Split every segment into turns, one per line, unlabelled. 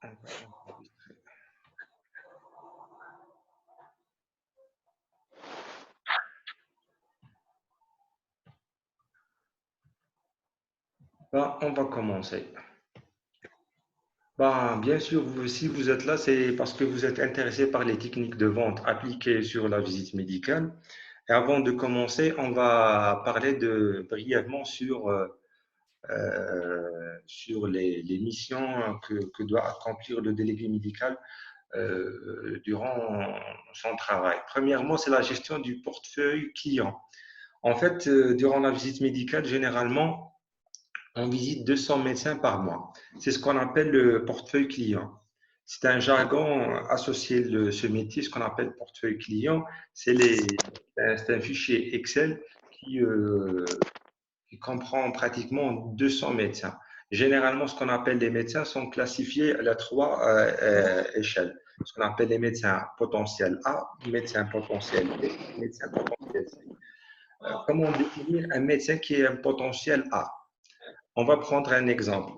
On va enregistrer. On va commencer. Bien sûr, si vous êtes là, c'est parce que vous êtes intéressé par les techniques de vente appliquées sur la visite médicale. Et avant de commencer, on va parler brièvement sur les missions que doit accomplir le délégué médical durant son travail. Premièrement, c'est la gestion du portefeuille client. En fait, durant la visite médicale, généralement, on visite 200 médecins par mois. C'est ce qu'on appelle le portefeuille client. C'est un jargon associé à ce métier, ce qu'on appelle portefeuille client. C'est un fichier Excel qui comprend pratiquement 200 médecins. Généralement, ce qu'on appelle les médecins sont classifiés à trois échelles. Ce qu'on appelle les médecins potentiels A, médecins potentiels B, médecins potentiels C. Comment définir un médecin qui est un potentiel A? On va prendre un exemple.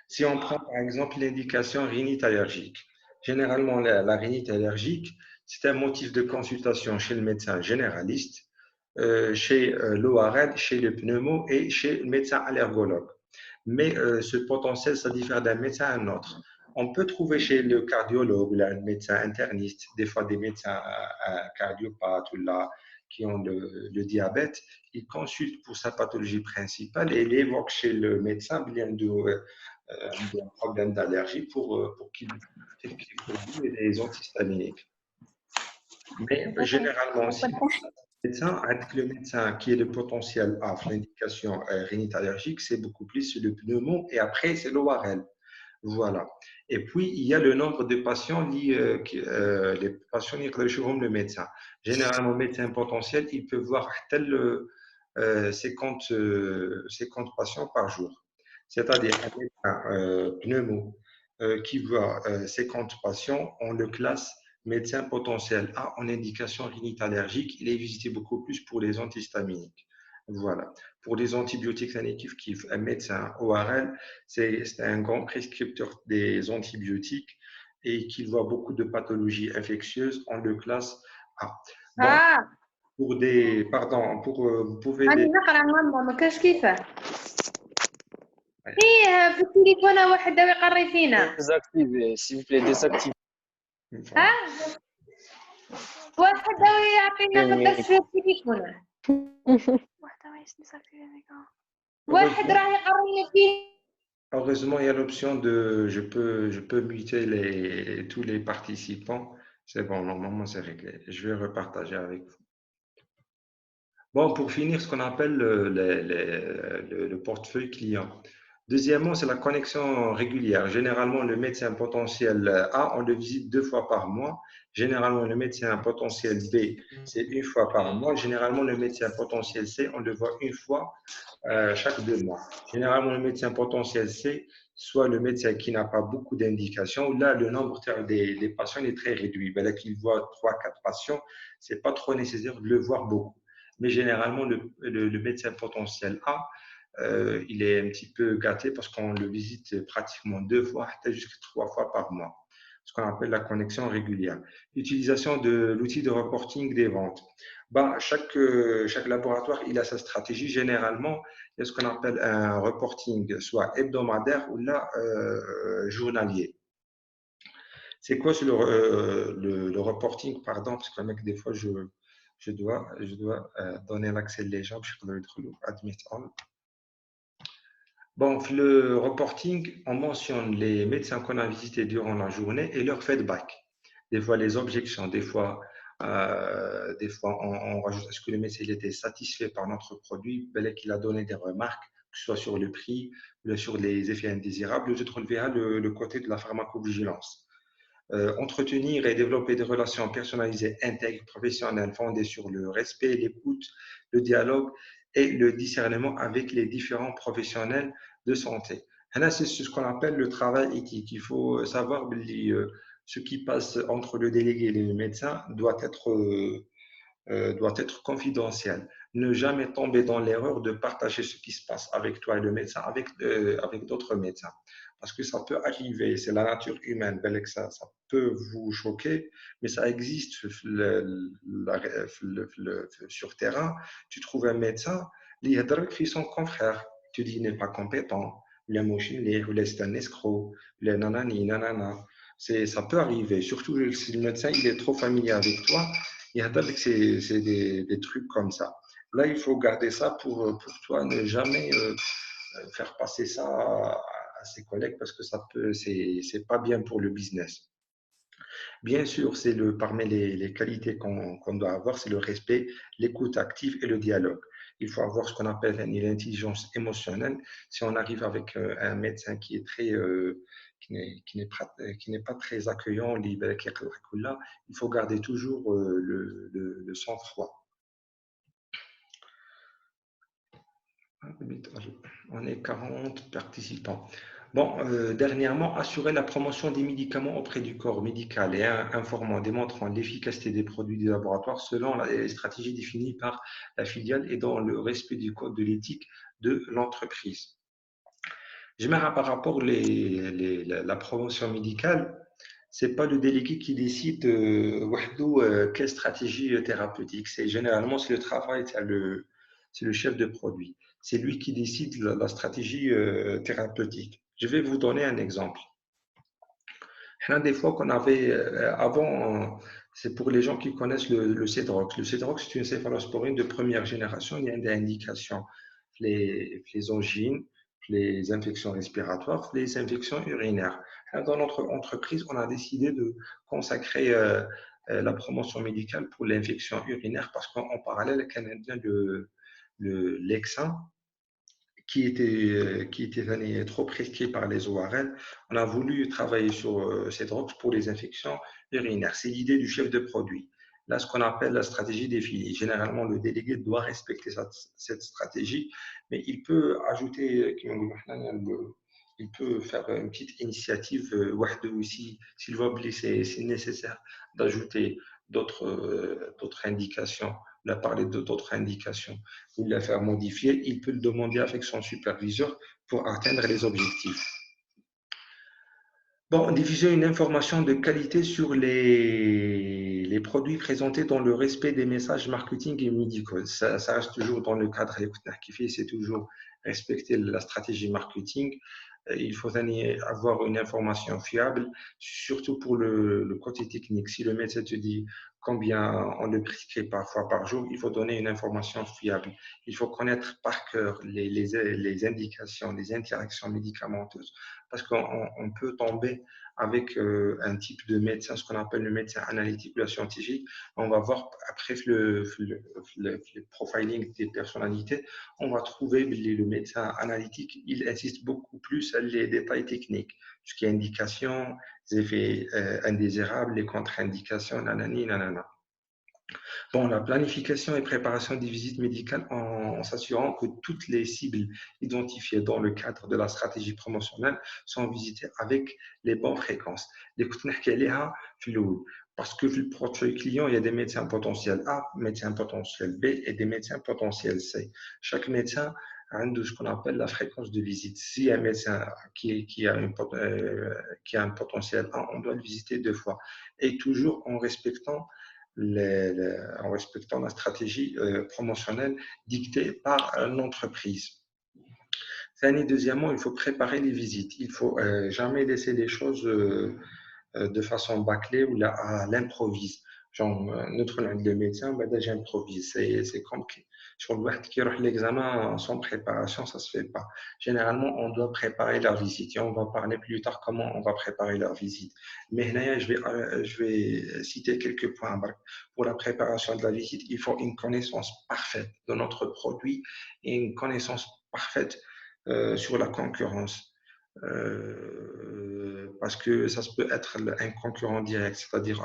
Si on prend par exemple l'indication rhinite allergique, généralement la rhinite allergique, c'est un motif de consultation chez le médecin généraliste, chez l'ORL, chez le pneumo et chez le médecin allergologue. Mais ce potentiel, ça diffère d'un médecin à un autre. On peut trouver chez le cardiologue, là, le médecin interniste, des fois des médecins cardiopathes ou là, qui ont le diabète, ils consultent pour sa pathologie principale et ils évoquent chez le médecin un problème d'allergie pour qu'il prescrive des antihistaminiques. Mais généralement aussi, avec le médecin qui est le potentiel A, l'indication rhinite allergique, c'est beaucoup plus le pneumo et après c'est l'ORL. Voilà. Et puis, il y a le nombre de patients, les patients qui le médecin. Généralement, le médecin potentiel, il peut voir 50 patients par jour. C'est-à-dire un médecin pneumo qui voit 50 patients, on le classe médecin potentiel A en indication rhinite allergique. Il est visité beaucoup plus pour les antihistaminiques. Voilà. Pour les antibiotiques inactifs, un médecin ORL, c'est un grand prescripteur des antibiotiques et qu'il voit beaucoup de pathologies infectieuses, on le classe A. Bon, vous pouvez
راني نقرا ماما ما كاش كيفاه فيه في التليفون واحد داوي يقري فينا
Désactivez, s'il vous plaît, désactivez.
ها واحد داوي يعطينا ما كاش في التليفون واحد راه يقري فيه.
Heureusement, il y a l'option de je peux muter tous les participants. C'est bon, normalement c'est réglé. Je vais repartager avec vous. Bon, pour finir, ce qu'on appelle le portefeuille client. Deuxièmement, c'est la connexion régulière. Généralement, le médecin potentiel A, on le visite 2 fois par mois. Généralement, le médecin potentiel B, c'est 1 fois par mois. Généralement, le médecin potentiel C, on le voit 1 fois chaque 2 mois. Généralement, le médecin potentiel C, soit le médecin qui n'a pas beaucoup d'indications, là, le nombre des patients est très réduit. Là qu'il voit 3-4 patients, ce n'est pas trop nécessaire de le voir beaucoup. Mais généralement, le médecin potentiel A, il est un petit peu gâté parce qu'on le visite pratiquement 2 fois, jusqu'à 3 fois par mois, ce qu'on appelle la connexion régulière. L'utilisation de l'outil de reporting des ventes. Chaque laboratoire, il a sa stratégie. Généralement, il y a ce qu'on appelle un reporting, soit hebdomadaire ou là, journalier. C'est quoi le reporting, pardon, parce que mec, des fois, je dois donner l'accès des gens, je dois être admit all. Bon, le reporting, on mentionne les médecins qu'on a visités durant la journée et leur feedback. Des fois, les objections, des fois on rajoute est-ce que le médecin il était satisfait par notre produit, qu'il a donné des remarques, que ce soit sur le prix, sur les effets indésirables, je releverai le côté de la pharmacovigilance. Entretenir et développer des relations personnalisées, intègres, professionnelles, fondées sur le respect, l'écoute, le dialogue et le discernement avec les différents professionnels de santé. Là, c'est ce qu'on appelle le travail éthique. Il faut savoir que ce qui passe entre le délégué et le médecin doit être confidentiel. Ne jamais tomber dans l'erreur de partager ce qui se passe avec toi et le médecin avec d'autres médecins. parce que ça peut arriver, c'est la nature humaine, ça peut vous choquer, mais ça existe sur terrain. Tu trouves un médecin, il y son confrère, tu dis il n'est pas compétent, les machines, c'est un escroc, les nanani, nanana. Ça peut arriver, surtout si le médecin il est trop familier avec toi, il y a des trucs comme ça. Là, il faut garder ça pour toi, ne jamais faire passer ça à ses collègues parce que c'est pas bien pour le business. Bien sûr, parmi les qualités qu'on doit avoir, c'est le respect, l'écoute active et le dialogue. Il faut avoir ce qu'on appelle l'intelligence émotionnelle. Si on arrive avec un médecin qui est qui n'est pas très accueillant, il faut garder toujours le sang-froid. On est 40 participants. Bon, dernièrement, assurer la promotion des médicaments auprès du corps médical et informant, démontrant l'efficacité des produits des laboratoires selon les stratégies définies par la filiale et dans le respect du code de l'éthique de l'entreprise. Je mets par rapport la promotion médicale, c'est pas le délégué qui décide quelle stratégie thérapeutique. Généralement c'est le travail, c'est le chef de produit. C'est lui qui décide la stratégie thérapeutique. Je vais vous donner un exemple. Des fois qu'on avait avant, c'est pour les gens qui connaissent le Cedrox. Le Cedrox, c'est une céphalosporine de première génération. Il y a des indications, les angines, les infections respiratoires, les infections urinaires. Dans notre entreprise, on a décidé de consacrer la promotion médicale pour l'infection urinaire parce qu'en parallèle, il y a le Lexin qui était trop prescrit par les ORL. On a voulu travailler sur ces drogues pour les infections urinaires. C'est l'idée du chef de produit. Là, ce qu'on appelle la stratégie définie. Généralement, le délégué doit respecter cette stratégie, mais il peut ajouter, il peut faire une petite initiative, s'il va oublier, c'est nécessaire d'ajouter d'autres indications. Il a parlé d'autres indications ou la faire modifier, il peut le demander avec son superviseur pour atteindre les objectifs. Bon, diffuser une information de qualité sur les produits présentés dans le respect des messages marketing et médicaux. Ça reste toujours dans le cadre qui fait, c'est toujours respecter la stratégie marketing. Il faut avoir une information fiable, surtout pour le côté technique. Si le médecin te dit combien on le prescrit parfois par jour, il faut donner une information fiable. Il faut connaître par cœur les indications, les interactions médicamenteuses, parce qu'on peut tomber avec un type de médecin, ce qu'on appelle le médecin analytique ou la scientifique. On va voir après le profiling des personnalités, on va trouver le médecin analytique, il insiste beaucoup plus sur les détails techniques, ce qui est indication, les effets indésirables, les contre-indications, nanani, nanana. Bon, la planification et préparation des visites médicales en s'assurant que toutes les cibles identifiées dans le cadre de la stratégie promotionnelle sont visitées avec les bonnes fréquences. Les parce que le portefeuille client, il y a des médecins potentiels A, médecins potentiels B et des médecins potentiels C. Chaque médecin a ce qu'on appelle la fréquence de visite. Si un médecin qui a un potentiel A, on doit le visiter 2 fois. Et toujours en respectant la stratégie promotionnelle dictée par l'entreprise. Deuxièmement, il faut préparer les visites. Il ne faut jamais laisser les choses de façon bâclée ou à l'improvise. Genre, notre langue de médecin, j'improvise. C'est comme sur le web qui l'examen sans préparation, ça ne se fait pas. Généralement, on doit préparer leur visite et on va parler plus tard comment on va préparer leur visite. Mais là, je vais citer quelques points. Pour la préparation de la visite, il faut une connaissance parfaite de notre produit et une connaissance parfaite sur la concurrence. Parce que ça peut être un concurrent direct, c'est-à-dire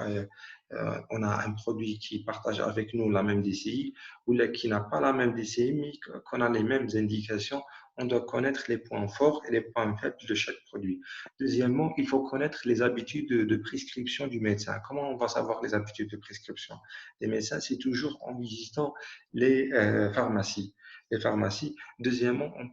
on a un produit qui partage avec nous la même DCI ou qui n'a pas la même DCI, mais qu'on a les mêmes indications. On doit connaître les points forts et les points faibles de chaque produit. Deuxièmement, il faut connaître les habitudes de prescription du médecin. Comment on va savoir les habitudes de prescription des médecins? C'est toujours en visitant les pharmacies. les pharmacies. Deuxièmement, on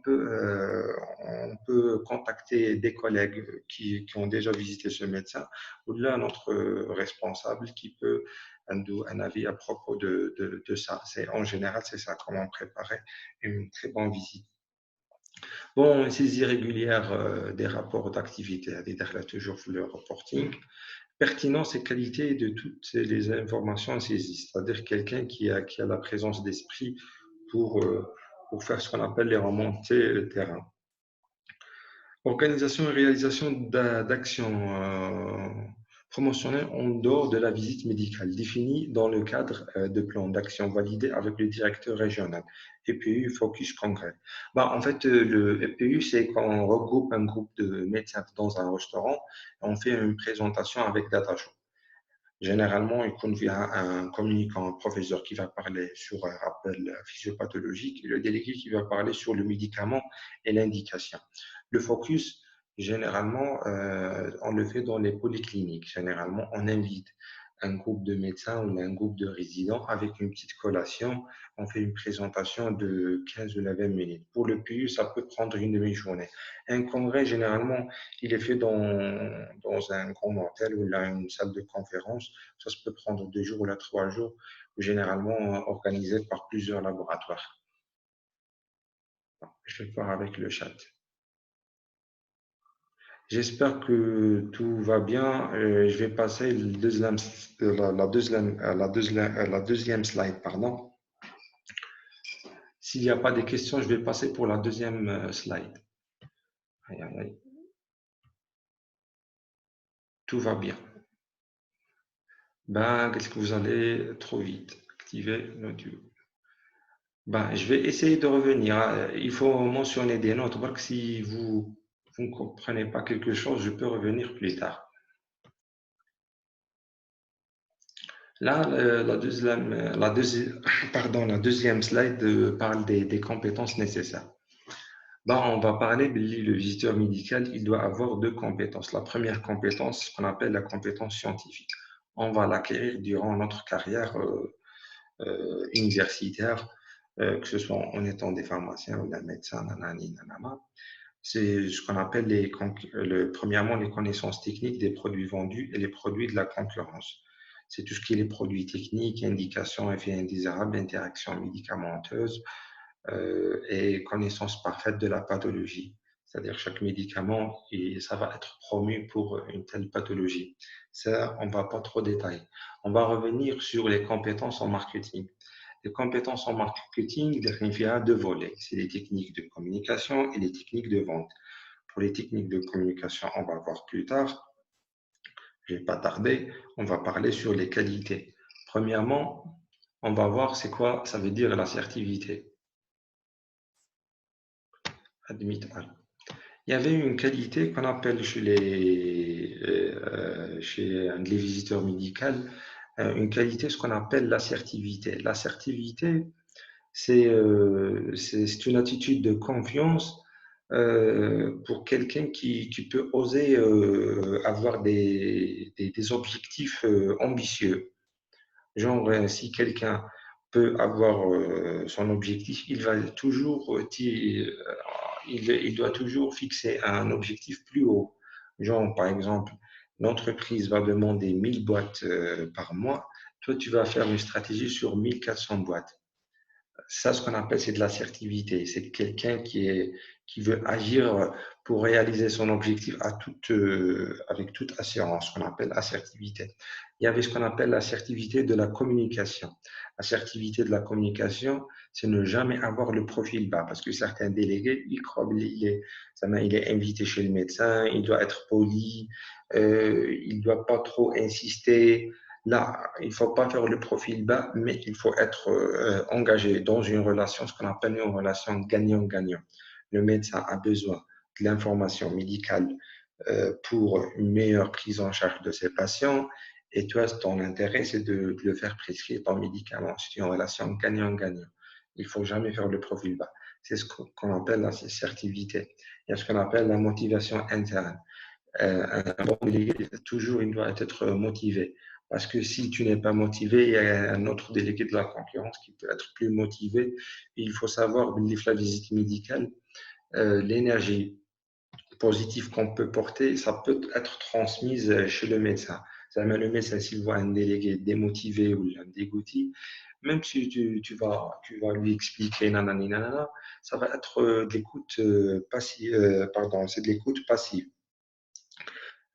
peut contacter des collègues qui ont déjà visité ce médecin ou là notre responsable qui peut un avis à propos de ça. En général, c'est ça, comment préparer une très bonne visite. Bon, ces irrégulières des rapports d'activité, c'est-à-dire toujours le reporting, pertinence et qualité de toutes les informations saisies, c'est-à-dire quelqu'un qui a la présence d'esprit pour, euh, pour faire ce qu'on appelle les remontées terrain. Organisation et réalisation d'actions promotionnelles en dehors de la visite médicale, définies dans le cadre de plans d'action validés avec le directeur régional. EPU, Focus Congrès. En fait, le EPU, c'est quand on regroupe un groupe de médecins dans un restaurant, on fait une présentation avec DataShow. Généralement, il convient à un communicant, un professeur qui va parler sur un rappel physiopathologique et le délégué qui va parler sur le médicament et l'indication. Le focus, généralement, on le fait dans les polycliniques. Généralement, on invite un groupe de médecins ou un groupe de résidents avec une petite collation. On fait une présentation de 15 ou 20 minutes. Pour le PU, ça peut prendre une demi-journée. Un congrès, généralement, il est fait dans un grand hôtel ou là, une salle de conférence. Ça se peut prendre 2 jours ou là, 3 jours, généralement organisé par plusieurs laboratoires. Je vais voir avec le chat. J'espère que tout va bien. Je vais passer la deuxième slide. Pardon. S'il n'y a pas de questions, je vais passer pour la deuxième slide. Aïe, aïe, aïe. Tout va bien. Qu'est-ce que vous allez trop vite? Activer l'audio. Je vais essayer de revenir. Il faut mentionner des notes. Parce que si vous ne comprenez pas quelque chose, je peux revenir plus tard. Là, la deuxième slide parle des compétences nécessaires. On va parler, le visiteur médical, il doit avoir 2 compétences. La première compétence, ce qu'on appelle la compétence scientifique. On va l'acquérir durant notre carrière universitaire, que ce soit en étant des pharmaciens ou des médecins, nanana. C'est ce qu'on appelle premièrement les connaissances techniques des produits vendus et les produits de la concurrence. C'est tout ce qui est les produits techniques, indications, effets indésirables, interactions médicamenteuses et connaissance parfaite de la pathologie. C'est-à-dire chaque médicament, ça va être promu pour une telle pathologie. Ça, on ne va pas trop détailler. On va revenir sur les compétences en marketing. Les compétences en marketing, il y a 2 volets. C'est les techniques de communication et les techniques de vente. Pour les techniques de communication, on va voir plus tard. Je ne vais pas tarder. On va parler sur les qualités. Premièrement, on va voir c'est quoi ça veut dire l'assertivité. Admittal. Il y avait une qualité qu'on appelle chez les visiteurs médicaux, une qualité, ce qu'on appelle l'assertivité. L'assertivité, c'est une attitude de confiance pour quelqu'un qui peut oser avoir des objectifs ambitieux. Genre, si quelqu'un peut avoir son objectif, il doit toujours fixer un objectif plus haut. Genre, par exemple, l'entreprise va demander 1000 boîtes par mois. Toi, tu vas faire une stratégie sur 1400 boîtes. Ça, ce qu'on appelle, c'est de l'assertivité. C'est quelqu'un qui veut agir pour réaliser son objectif avec toute assurance, ce qu'on appelle assertivité. Il y avait ce qu'on appelle l'assertivité de la communication. L'assertivité de la communication, c'est ne jamais avoir le profil bas, parce que certains délégués, ils croient il est invité chez le médecin, il doit être poli, il ne doit pas trop insister. Là, il ne faut pas faire le profil bas, mais il faut être engagé dans une relation, ce qu'on appelle une relation gagnant-gagnant. Le médecin a besoin de l'information médicale pour une meilleure prise en charge de ses patients. Et toi, ton intérêt, c'est de le faire prescrire ton médicament. C'est une relation gagnant-gagnant. Il ne faut jamais faire le profil bas. C'est ce qu'on appelle l'assertivité. Il y a ce qu'on appelle la motivation interne. Un bon délégué, toujours, il doit être motivé. Parce que si tu n'es pas motivé, il y a un autre délégué de la concurrence qui peut être plus motivé. Et il faut savoir, la visite médicale, l'énergie positive qu'on peut porter, ça peut être transmise chez le médecin. Le médecin, s'il voit un délégué démotivé ou un dégoûté, même si tu vas lui expliquer nanani nanana, ça va être de l'écoute passive, pardon, c'est de l'écoute passive.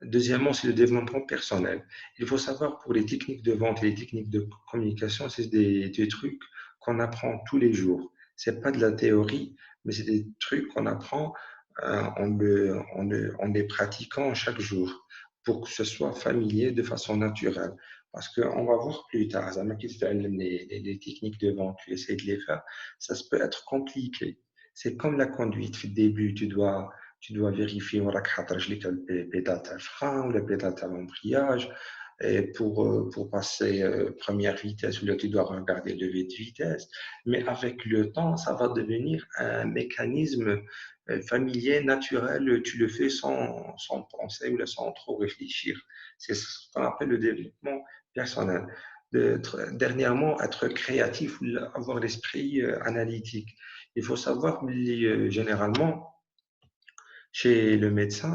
Deuxièmement, c'est le développement personnel. Il faut savoir pour les techniques de vente et les techniques de communication, c'est des trucs qu'on apprend tous les jours. C'est pas de la théorie, mais c'est des trucs qu'on apprend en les pratiquant chaque jour pour que ce soit familier de façon naturelle. Parce qu'on va voir plus tard, les techniques de vente, tu essaies de les faire, ça peut être compliqué. C'est comme la conduite. Au début, tu dois vérifier وراك حاط رجليك على البيدال تاع الفران ولا البيدال تاع l'embrayage et pour passer première vitesse ou là tu dois regarder le levier de vitesse, mais avec le temps ça va devenir un mécanisme familier naturel, tu le fais sans penser ou sans trop réfléchir. C'est ce qu'on appelle le développement personnel. Dernièrement, être créatif ou avoir l'esprit analytique. Il faut savoir généralement chez le médecin,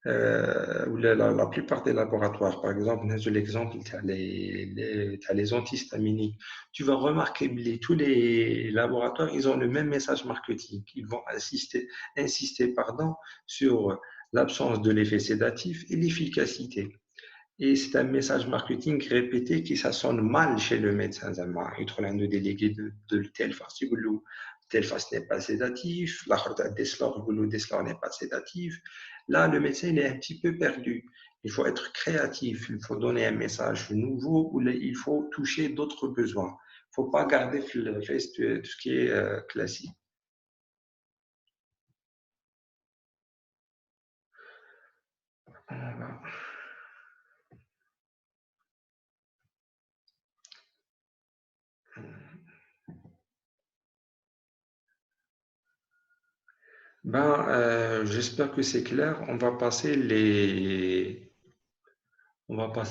ou la plupart des laboratoires, par exemple, l'exemple, tu as les antihistaminiques. Tu vas remarquer que tous les laboratoires, ils ont le même message marketing. Ils vont insister pardon, sur l'absence de l'effet sédatif et l'efficacité. Et c'est un message marketing répété qui ça sonne mal chez le médecin. Il trouve un délégué de telle façon, telle face n'est pas sédatif, la Deslor n'est pas sédatif. Là, le médecin il est un petit peu perdu. Il faut être créatif, il faut donner un message nouveau ou il faut toucher d'autres besoins. Il ne faut pas garder tout ce qui est classique. Voilà. J'espère que c'est clair. On va passer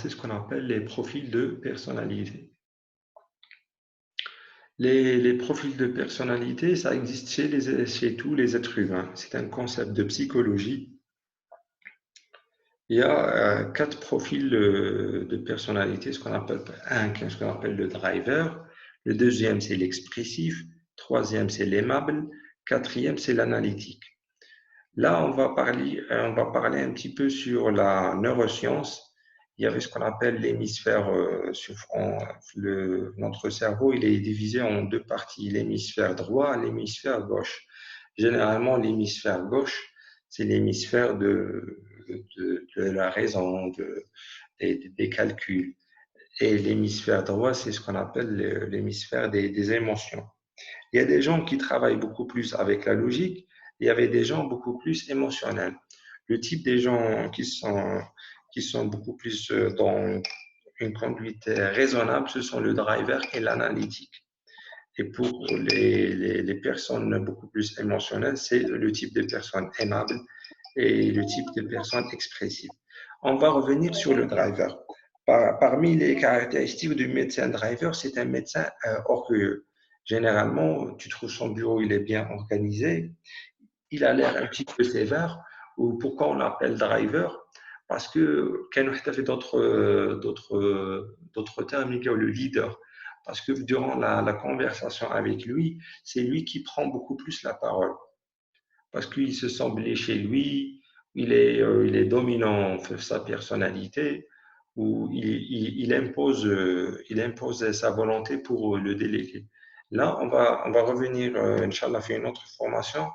ce qu'on appelle les profils de personnalité. Les profils de personnalité, ça existe chez tous les êtres humains. C'est un concept de psychologie. Il y a 4 profils de personnalité, ce qu'on appelle le driver. Le deuxième, c'est l'expressif. Troisième, c'est l'aimable. Quatrième, c'est l'analytique. Là, on va parler un petit peu sur la neuroscience. Il y avait ce qu'on appelle l'hémisphère, notre cerveau, il est divisé en 2 parties, l'hémisphère droit et l'hémisphère gauche. Généralement, l'hémisphère gauche, c'est l'hémisphère de la raison, des calculs. Et l'hémisphère droit, c'est ce qu'on appelle l'hémisphère des émotions. Il y a des gens qui travaillent beaucoup plus avec la logique, il y avait des gens beaucoup plus émotionnels. Le type des gens qui sont beaucoup plus dans une conduite raisonnable, ce sont le driver et l'analytique. Et pour les personnes beaucoup plus émotionnelles, c'est le type de personnes aimables et le type de personnes expressives. On va revenir sur le driver. Parmi les caractéristiques du médecin driver, c'est un médecin orgueilleux. Généralement, tu trouves son bureau, il est bien organisé. Il a l'air un petit peu sévère. Ou pourquoi on l'appelle driver? Parce que quand on a fait d'autres termes, il y a le leader. Parce que durant la conversation avec lui, c'est lui qui prend beaucoup plus la parole. Parce qu'il se semble chez lui, il est dominant en sa personnalité, où il impose sa volonté pour le délégué. Là, on va revenir, Inch'Allah, faire une autre formation,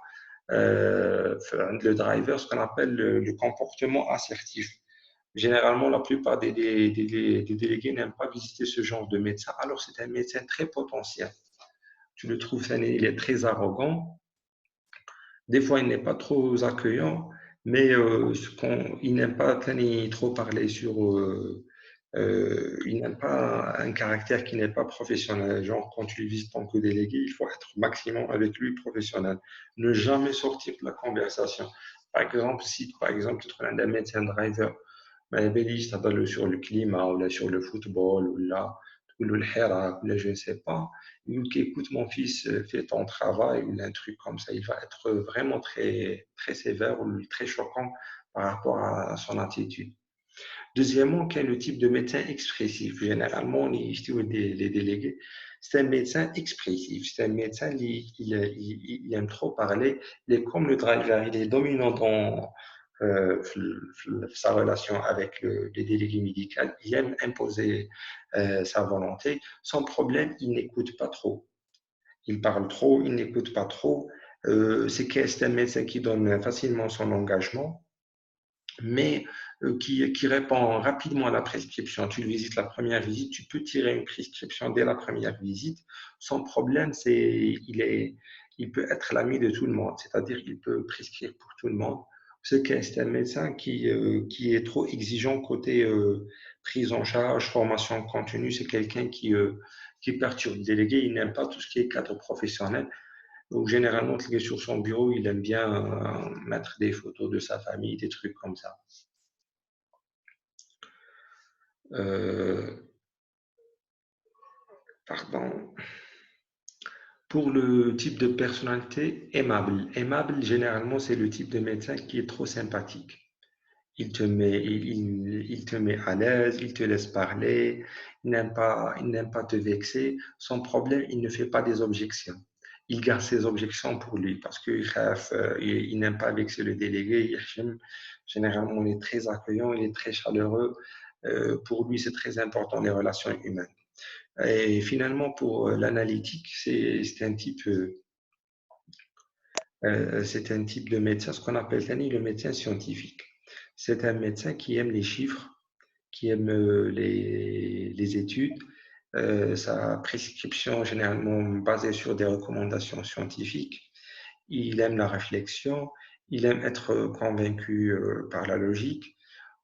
le driver, ce qu'on appelle le comportement assertif. Généralement, la plupart des délégués n'aiment pas visiter ce genre de médecin, alors c'est un médecin très potentiel. Tu le trouves, il est très arrogant. Des fois, il n'est pas trop accueillant, mais il n'aime pas trop parler il n'aime pas un caractère qui n'est pas professionnel. Genre, quand tu visites en tant que délégué, il faut être maximum avec lui professionnel. Ne jamais sortir de la conversation. Par exemple, si tu trouves un médecin driver, ما يباليش تهضر له sur le climat ou sur le football ولا تقول له الحراك ولا je ne sais pas. Il dit écoute mon fils, fais ton travail ou un truc comme ça. Il va être vraiment très, très sévère ou très choquant par rapport à son attitude. Deuxièmement, quel est le type de médecin expressif? Généralement, les délégués, c'est un médecin expressif. C'est un médecin il aime trop parler. Il est comme le driver, il est dominant dans sa relation avec les délégués médicaux. Il aime imposer sa volonté. Sans problème, il n'écoute pas trop. Il parle trop, il n'écoute pas trop. C'est un médecin qui donne facilement son engagement, mais qui répond rapidement à la prescription. Tu le visites la première visite, tu peux tirer une prescription dès la première visite. Son problème, il peut être l'ami de tout le monde, c'est-à-dire qu'il peut prescrire pour tout le monde. C'est un médecin qui est trop exigeant côté prise en charge, formation continue. C'est quelqu'un qui perturbe le délégué. Il n'aime pas tout ce qui est cadre professionnel. Donc, généralement, sur son bureau, il aime bien mettre des photos de sa famille, des trucs comme ça. Pardon. Pour le type de personnalité, aimable. Aimable, généralement, c'est le type de médecin qui est trop sympathique. Il te met à l'aise, il te laisse parler, il n'aime pas te vexer. Son problème, il ne fait pas des objections. Il garde ses objections pour lui parce qu'il n'aime pas vexer le délégué. Généralement, il est très accueillant, il est très chaleureux. Pour lui, c'est très important les relations humaines. Et finalement, pour l'analytique, c'est un type de médecin, ce qu'on appelle le médecin scientifique. C'est un médecin qui aime les chiffres, qui aime les études. Sa prescription généralement basée sur des recommandations scientifiques. Il aime la réflexion, il aime être convaincu par la logique.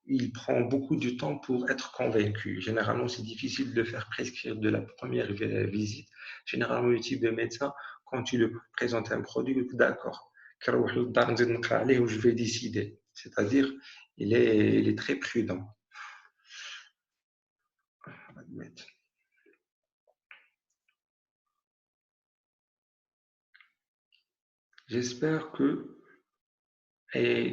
Il prend beaucoup de temps pour être convaincu. Généralement, c'est difficile de faire prescrire de la première visite. Généralement, le type de médecin, quand tu le présentes un produit, il dit d'accord, je vais décider. C'est-à-dire, il est très prudent. J'espère que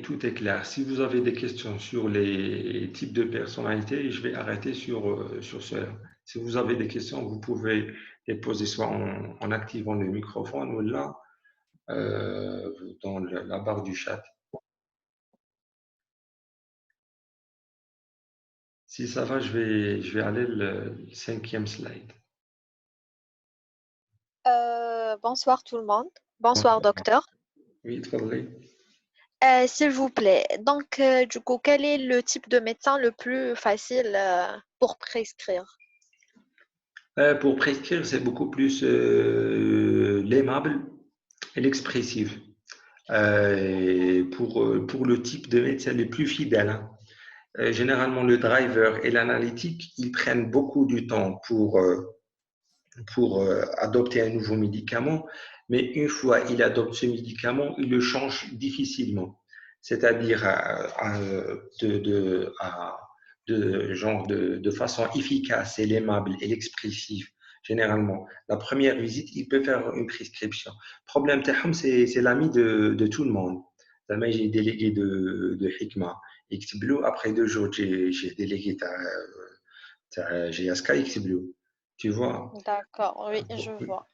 tout est clair. Si vous avez des questions sur les types de personnalités, je vais arrêter sur cela. Si vous avez des questions, vous pouvez les poser soit en activant le microphone ou là, dans la barre du chat. Si ça va, je vais aller le 5e slide.
Bonsoir tout le monde. Bonsoir docteur.
Oui, tfadli.
S'il vous plaît, donc du coup, quel est le type de médecin le plus facile pour prescrire?
Pour prescrire, c'est beaucoup plus l'aimable et l'expressif. Pour le type de médecin le plus fidèle, hein. Généralement, le driver et l'analytique, ils prennent beaucoup de temps pour adopter un nouveau médicament, mais une fois il adopte ce médicament, il le change difficilement. C'est-à-dire de façon efficace et l'aimable et l'expressif. Généralement, la première visite, il peut faire une prescription. Le problème, c'est l'ami de tout le monde. J'ai délégué de Hikma. Après 2 jours, j'ai délégué GSK, tu vois.
D'accord, oui, je vois.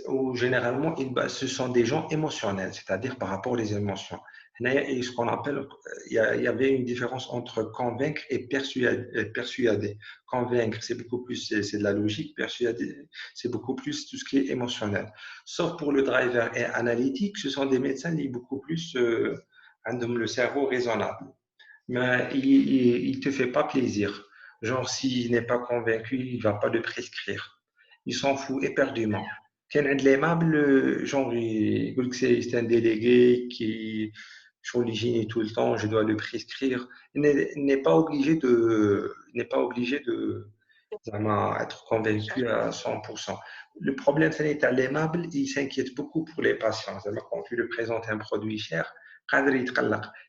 Ou généralement, ce sont des gens émotionnels, c'est-à-dire par rapport aux émotions. Et ce qu'on appelle, il y avait une différence entre convaincre et persuader. Convaincre, c'est beaucoup plus, c'est de la logique. Persuader, c'est beaucoup plus tout ce qui est émotionnel. Sauf pour le driver et analytique, ce sont des médecins qui sont beaucoup plus le cerveau raisonnable. Mais il te fait pas plaisir. Genre, s'il n'est pas convaincu, il va pas le prescrire. Il s'en fout éperdument. Quelqu'un de l'aimable, genre, il dit que c'est un délégué qui sur l'hygiène tout le temps, je dois le prescrire. Il n'est pas obligé de être convaincu à 100%. Le problème, c'est à l'aimable, il s'inquiète beaucoup pour les patients. Quand tu lui présentes un produit cher,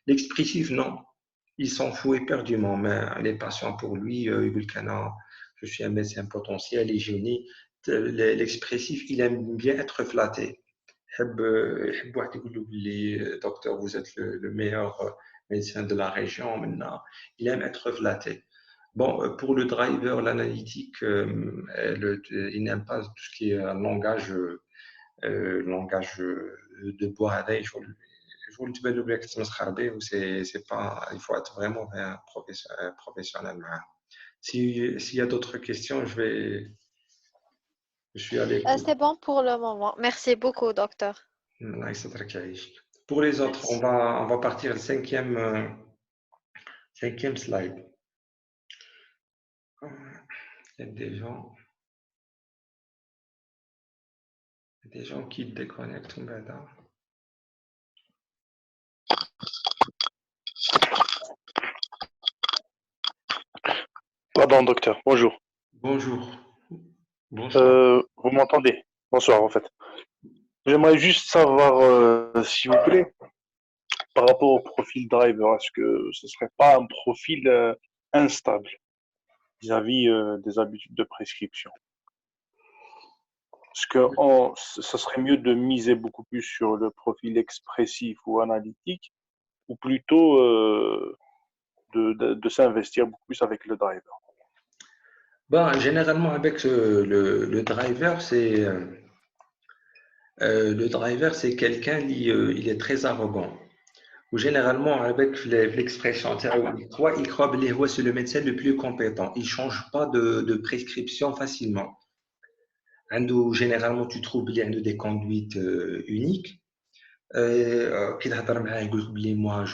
l'expressif, non. il s'en fout éperdument, mais les patients pour lui, ils veulent je suis un médecin potentiel et génie. L'expressif, il aime bien être flatté. يحب واحد يقول له بلي docteur, vous êtes le meilleur médecin de la région maintenant. Il aime être flatté. Bon, pour le driver, l'analytique, il n'aime pas tout ce qui est langage de bois. Je vous le dis, c'est pas, il faut être vraiment un professionnel. S'il y a d'autres questions, je suis à l'écoute.
C'est bon pour le moment. Merci beaucoup, docteur.
Pour les autres,
Merci.
on va partir le cinquième slide. Il y a des gens qui déconnectent maintenant.
Pardon, docteur. Bonjour.
Bonjour. Bonsoir.
Vous m'entendez? Bonsoir, en fait. J'aimerais juste savoir, s'il vous plaît, par rapport au profil driver, est-ce que ce serait pas un profil instable vis-à-vis des habitudes de prescription? Est-ce que ça serait mieux de miser beaucoup plus sur le profil expressif ou analytique, ou plutôt de s'investir beaucoup plus avec le driver?
Ben, généralement, avec le driver, c'est quelqu'un qui il est très arrogant. Ou généralement, avec l'expression, il croit que c'est le médecin le plus compétent. Il ne change pas de prescription facilement. Généralement, tu trouves qu'il y a des conduites uniques. Qui تهضر معاه يقول لك بلي moi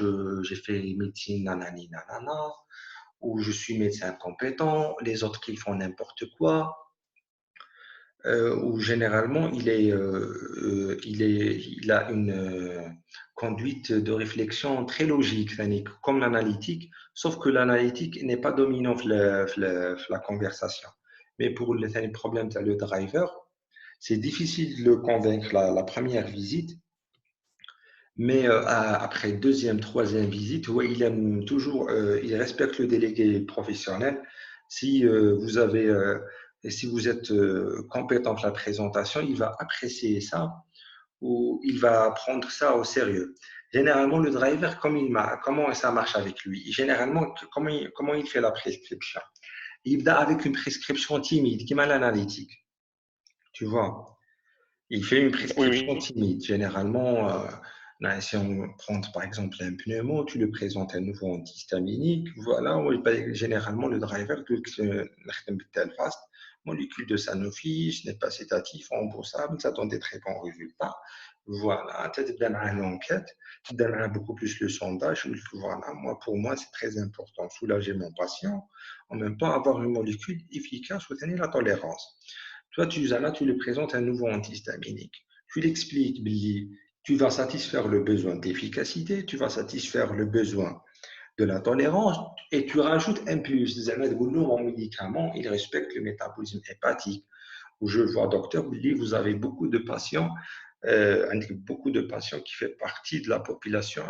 j'ai fait médecine nanani nanana, ou je suis médecin compétent, les autres qui font n'importe quoi, ou généralement il a une conduite de réflexion très logique, comme l'analytique, sauf que l'analytique n'est pas dominant la conversation. Mais pour le problème de le driver, c'est difficile de le convaincre la première visite. Mais après deuxième, troisième visite, ouais, il aime toujours, il respecte le délégué professionnel. Si si vous êtes compétent de la présentation, il va apprécier ça ou il va prendre ça au sérieux. Généralement, le driver, comment ça marche avec lui? Généralement, comment il fait la prescription? Il va avec une prescription timide, qui est mal analytique. Tu vois? Il fait une prescription
Oui.
timide. Généralement, si on prend par exemple un pneumo, tu le présentes un nouveau antihistaminique. Voilà, généralement le driver, fast, molécule de Sanofi, ce n'est pas sédatif, remboursable, ça donne des très bons résultats. Voilà, tu as l'enquête, tu donnes beaucoup plus le sondage. Voilà, pour moi, c'est très important. Soulager mon patient, en même temps avoir une molécule efficace pour tenir la tolérance. Toi, tu lui présentes un nouveau antihistaminique. Tu l'expliques, Billy. Tu vas satisfaire le besoin d'efficacité, tu vas satisfaire le besoin de la tolérance et tu rajoutes un plus. Mon médicament, il respecte le métabolisme hépatique. Où je vois, docteur Billy, vous avez beaucoup de patients, qui font partie de la population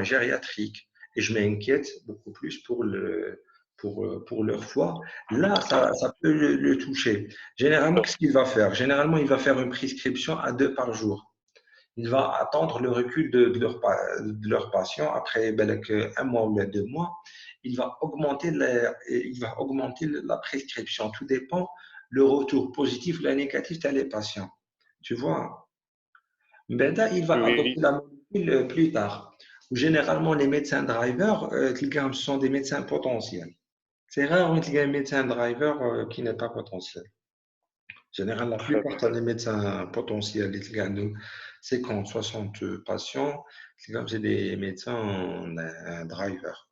gériatrique. Et je m'inquiète beaucoup plus pour leur foie. Là, ça peut le toucher. Généralement, qu'est-ce qu'il va faire? Généralement, il va faire une prescription à 2 par jour. Il va attendre le recul de leur patient après un mois ou 2 mois. Il va augmenter la prescription. Tout dépend le retour positif ou négatif des patients. Tu vois? Il va
Oui.
adopter la molécule plus tard. Généralement, les médecins drivers, ce sont des médecins potentiels. C'est rare qu'il y ait un médecin driver qui n'est pas potentiel. Généralement, la
Très
plupart des médecins potentiels, 50, 60 patients, c'est des médecins driver.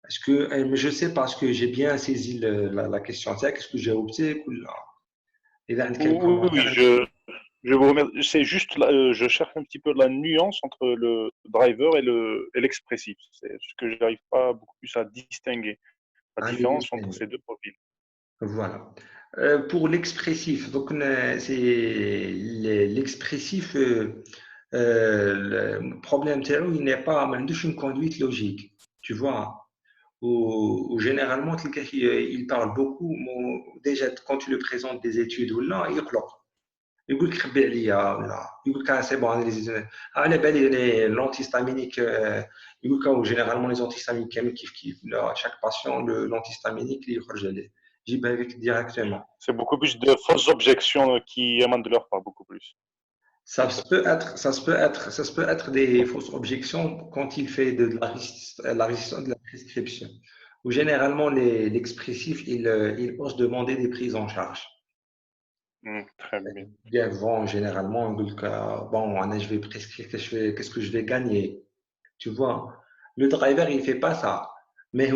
Je ne sais pas, est-ce que j'ai bien saisi la question? Est-ce que j'ai opté ou là? Il y a quelques
Oui, oui,
commentaires.
je vous remercie. C'est juste, je cherche un petit peu la nuance entre le driver et l'expressif. C'est ce que je n'arrive pas beaucoup plus à distinguer, la
Ah,
différence entre ces deux profils.
voilà. Pour l'expressif, donc c'est l'expressif, le problème, il n'est pas, une conduite logique. Tu vois? Ou généralement, quelqu'un qui il parle beaucoup, déjà quand tu le présentes des études ou là, il يقلق. يقول لك خبي عليا ولا يقول لك سي بون على بالي l'antihistaminique يقول لك généralement les antihistaminiques كامل كيف chaque patient l'antihistaminique اللي يخرج عليه يجيبها لك directement.
C'est beaucoup plus de fausses objections qui émanent de leur part, beaucoup plus.
Ça se peut être des fausses objections quand il fait de la résistance de la prescription. Ou généralement, l'expressif, il ose demander des prises en charge.
Très bien.
Bien, bon, généralement, on dit que, bon, je vais prescrire, qu'est-ce que je vais gagner? Tu vois, le driver, il ne fait pas ça. Mais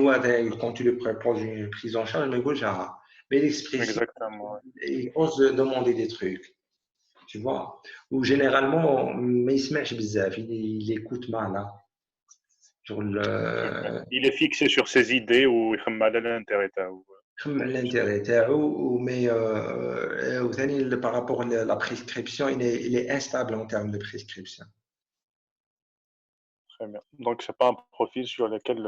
quand tu lui proposes une prise en charge, mais l'expressif,
Exactement.
il ose demander des trucs. Tu vois, ou généralement, mais il écoute mal. Hein. Sur
Il est fixé sur ses idées ou il خمم على l'intérêt تاعو.
l'intérêt تاعو, mais par rapport à la prescription, il est instable en termes de prescription.
Très bien. Donc, c'est pas un profil sur lequel